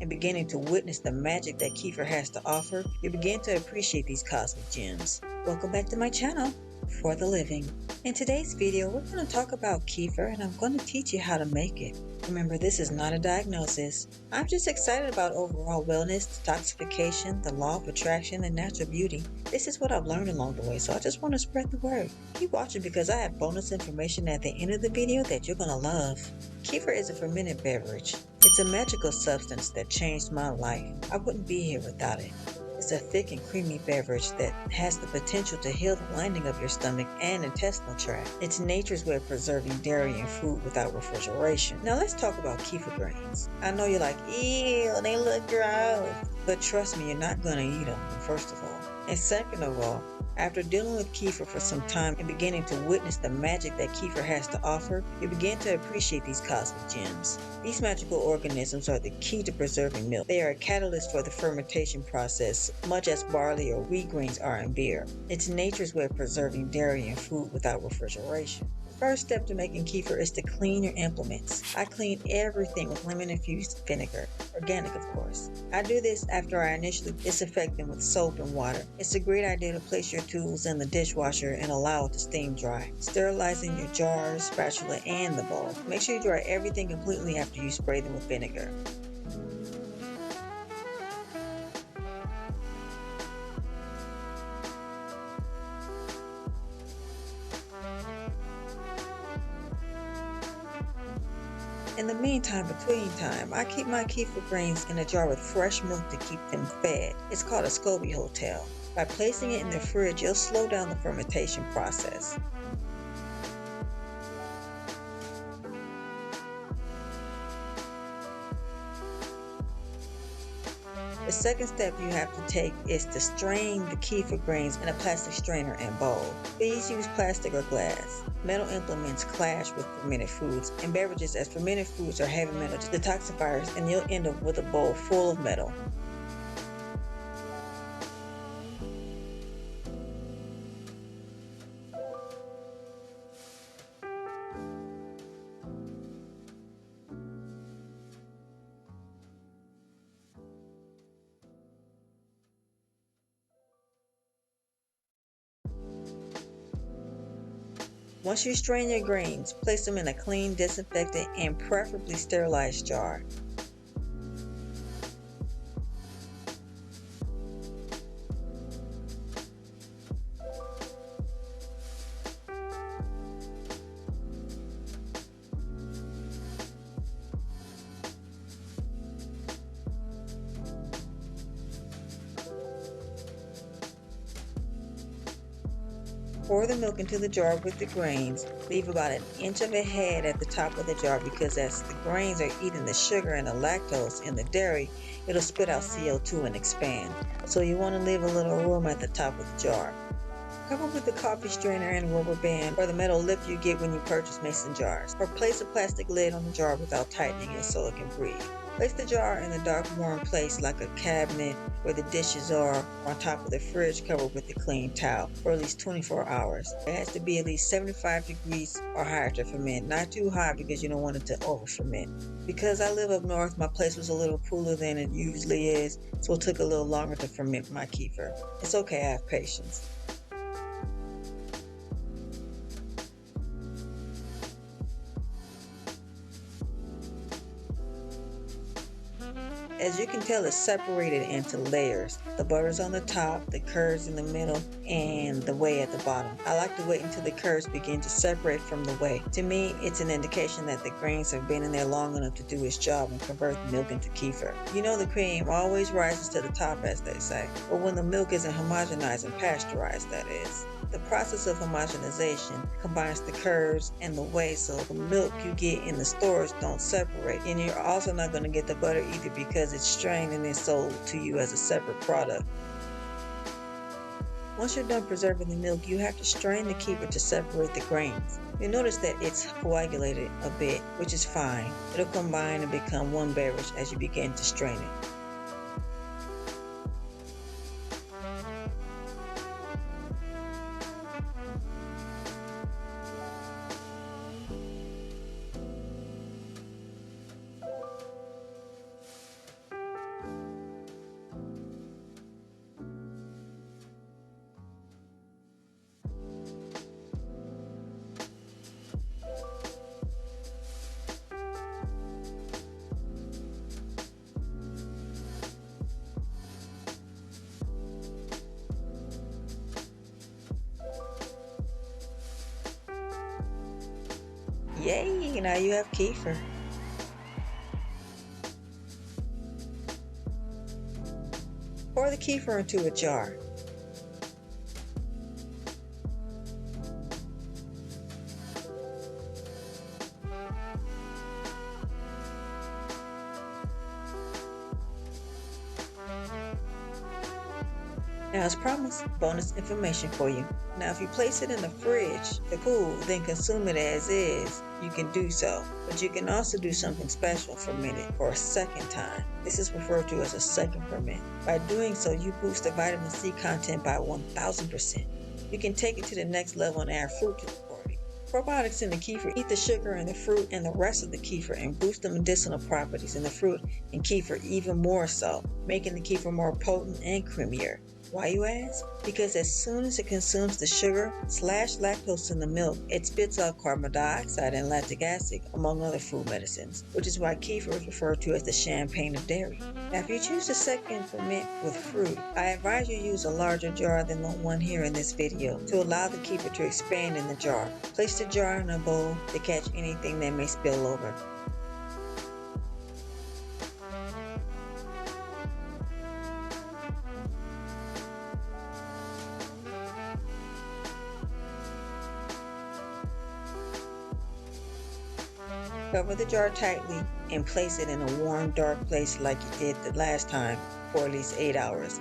and beginning to witness the magic that kefir has to offer, you begin to appreciate these cosmic gems. Welcome back to my channel, For the Living. In today's video, we're going to talk about kefir and I'm going to teach you how to make it. Remember, this is not a diagnosis. I'm just excited about overall wellness, detoxification, the law of attraction, and natural beauty. This is what I've learned along the way, so I just want to spread the word. Keep watching because I have bonus information at the end of the video that you're going to love. Kefir is a fermented beverage. It's a magical substance that changed my life. I wouldn't be here without it. It's a thick and creamy beverage that has the potential to heal the lining of your stomach and intestinal tract. It's nature's way of preserving dairy and food without refrigeration. Now let's talk about kefir grains. I know you're like, ew, they look gross. But trust me, you're not going to eat them, first of all. And second of all, after dealing with kefir for some time and beginning to witness the magic that kefir has to offer, you begin to appreciate these cosmic gems. These magical organisms are the key to preserving milk. They are a catalyst for the fermentation process, much as barley or wheat grains are in beer. It's nature's way of preserving dairy and food without refrigeration. First step to making kefir is to clean your implements. I clean everything with lemon-infused vinegar, organic of course. I do this after I initially disinfect them with soap and water. It's a great idea to place your tools in the dishwasher and allow it to steam dry. Sterilizing your jars, spatula, and the bowl. Make sure you dry everything completely after you spray them with vinegar. In the meantime, between time, I keep my kefir grains in a jar with fresh milk to keep them fed. It's called a SCOBY hotel. By placing it in the fridge, you'll slow down the fermentation process. The second step you have to take is to strain the kefir grains in a plastic strainer and bowl. Please use plastic or glass. Metal implements clash with fermented foods and beverages, as fermented foods are heavy metal detoxifiers, and you'll end up with a bowl full of metal. Once you strain your grains, place them in a clean, disinfected, and preferably sterilized jar. Pour the milk into the jar with the grains. Leave about an inch of a head at the top of the jar because as the grains are eating the sugar and the lactose in the dairy, it'll spit out CO2 and expand. So you want to leave a little room at the top of the jar. Cover with the coffee strainer and rubber band or the metal lip you get when you purchase mason jars. Or place a plastic lid on the jar without tightening it so it can breathe. Place the jar in a dark, warm place like a cabinet where the dishes are, on top of the fridge covered with a clean towel for at least 24 hours. It has to be at least 75 degrees or higher to ferment, not too high because you don't want it to over ferment. Because I live up north, my place was a little cooler than it usually is, so it took a little longer to ferment my kefir. It's okay, I have patience. As you can tell, it's separated into layers. The butter's on the top, the curds in the middle, and the whey at the bottom. I like to wait until the curds begin to separate from the whey. To me, it's an indication that the grains have been in there long enough to do its job and convert the milk into kefir. You know the cream always rises to the top, as they say, but when the milk isn't homogenized and pasteurized, that is. The process of homogenization combines the curds and the whey, so the milk you get in the stores don't separate, and you're also not going to get the butter either because it's strained and is sold to you as a separate product. Once you're done preserving the milk, you have to strain the kefir to separate the grains. You'll notice that it's coagulated a bit, which is fine. It'll combine and become one beverage as you begin to strain it. Yay, now you have kefir. Pour the kefir into a jar. Now, as promised, bonus information for you. Now, if you place it in the fridge to cool, then consume it as is, you can do so. But you can also do something special, ferment it for a second time. This is referred to as a second ferment. By doing so, you boost the vitamin C content by 1000%. You can take it to the next level and add fruit to the party. Probiotics in the kefir eat the sugar in the fruit and the rest of the kefir and boost the medicinal properties in the fruit and kefir even more so, making the kefir more potent and creamier. Why, you ask? Because as soon as it consumes the sugar/lactose in the milk, it spits out carbon dioxide and lactic acid, among other food medicines, which is why kefir is referred to as the champagne of dairy. Now, if you choose to second ferment with fruit, I advise you use a larger jar than the one here in this video to allow the kefir to expand in the jar. Place the jar in a bowl to catch anything that may spill over. Cover the jar tightly and place it in a warm, dark place like you did the last time for at least 8 hours.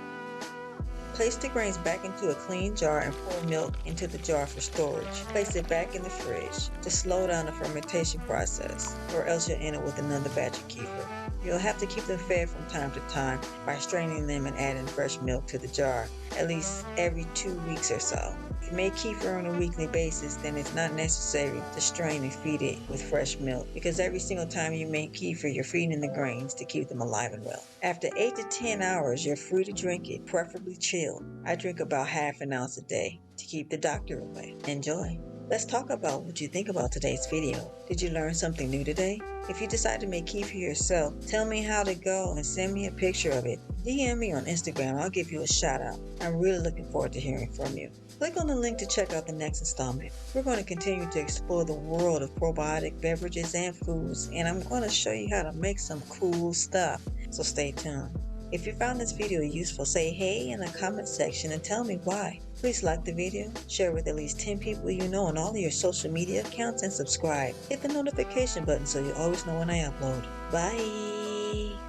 Place the grains back into a clean jar and pour milk into the jar for storage. Place it back in the fridge to slow down the fermentation process, or else you'll end up with another batch of kefir. You'll have to keep them fed from time to time by straining them and adding fresh milk to the jar, at least every 2 weeks or so. If you make kefir on a weekly basis, then it's not necessary to strain and feed it with fresh milk, because every single time you make kefir, you're feeding the grains to keep them alive and well. After 8 to 10 hours, you're free to drink it, preferably chilled. I drink about half an ounce a day to keep the doctor away. Enjoy. Let's talk about what you think about today's video. Did you learn something new today? If you decide to make kefir yourself, tell me how to go and send me a picture of it. DM me on Instagram, I'll give you a shout out. I'm really looking forward to hearing from you. Click on the link to check out the next installment. We're going to continue to explore the world of probiotic beverages and foods, and I'm going to show you how to make some cool stuff, so stay tuned. If you found this video useful, say hey in the comment section and tell me why. Please like the video, share with at least 10 people you know on all of your social media accounts, and subscribe. Hit the notification button so you always know when I upload. Bye!